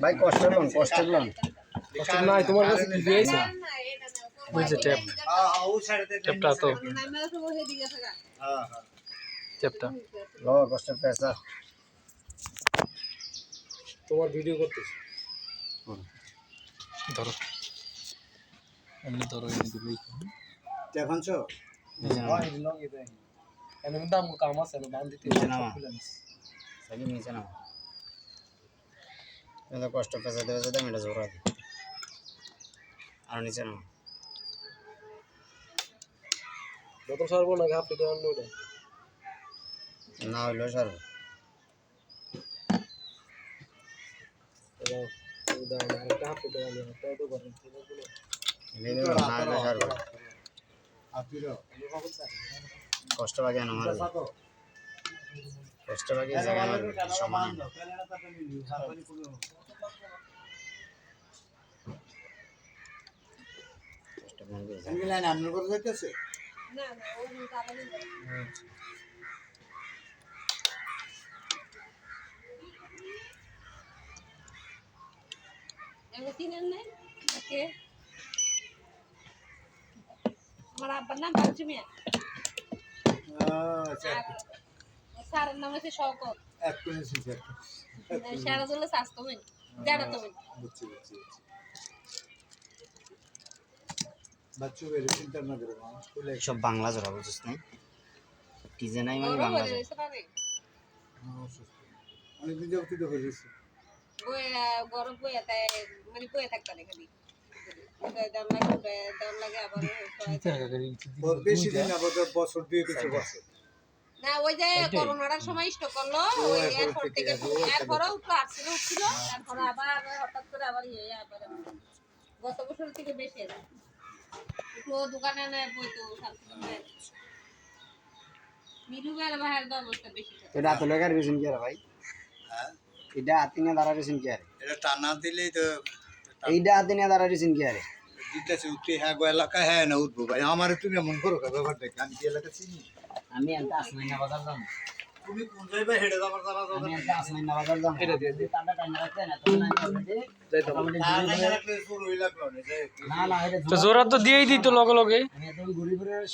ভাই কষ্ট লন কষ্ট লন কষ্ট নাই তোমার কাছে কি দিয়েছে বুঝছে ট্যাপ ট্যাপটা তো ট্যাপটা লো কষ্ট পেছা তোমার ভিডিও করতেছি ধরো এমনি ধরো এমনি দিলেই দেখনছো হয় লগে দেয় এমনি দাম কাম আছে না দাম দিতে সাকি নিচে নাও এটা কষ্ট পেছা দেবে যদি আমি এটা জোড়া দিই আর নিচে নাও বোতল সারবো না হাফ লিটার আনলো ওটা না হইলো স্যার হাফ লিটার আনলো তাও তো করেন নিলে না হইলো স্যার কষ্ট বাকি না আমার কষ্ট বাকি জায়গা আমার সমান কষ্ট বাকি আমি লাইন আমন করে যাইতেছে না না ও কাবালি এমনি চিনেন না ওকে আমার আব্বার নাম বাচ্চু মিয়া আচ্ছা স্যারের নাম হচ্ছে শওকত এক কোণে সিস্টার সারা জন্য স্বাস্থ্য হইন জানা তো হইন বুঝছি বাচ্চু বের চিন্তা না করো স্কুলে সব বাংলা জরা বুঝছ না টিজে নাই মানে বাংলা অনেক দিন যাবত তো করেছি গরম বইয়া তাই মানে বইয়া থাকতে না খালি দাম লাগে আবার বেশি দিন না বছর দুই কিছু বছর না ওই যে করোনার সময় স্টক করলো ওই এরপর থেকে এরপরও তো উঠছিল তারপর আবার হঠাৎ করে আবার আবার গত বছর থেকে বেশি একটু দোকানে না বইতো মিলু বের বাহির অবস্থা বেশি এটা তো লাগার রিজন কি আর ভাই হ্যাঁ এটা আতিনা দাঁড়া রিজন কি আর এটা টানা দিলেই তো এইটা আতিনা দাঁড়া রিজন কি আর দিতেছে উঠে হ্যাঁ গো এলাকা হ্যাঁ না উঠবো ভাই আমারে তুমি মন করো ব্যাপার দেখ আমি কি এলাকা চিনি আমি এত আসমাইনা বাজার যাম তুমি কোন জায়গায় হেডে যাবার জানা যাও আমি এত আসমাইনা বাজার যাম এটা দিয়ে টাটা টাইম রাখতে না তো না যাইতো শুরু হইলা না না এটা তো জোরা তো দিয়েই দিত লগে লগে আমি এত ঘুরি ঘুরে আর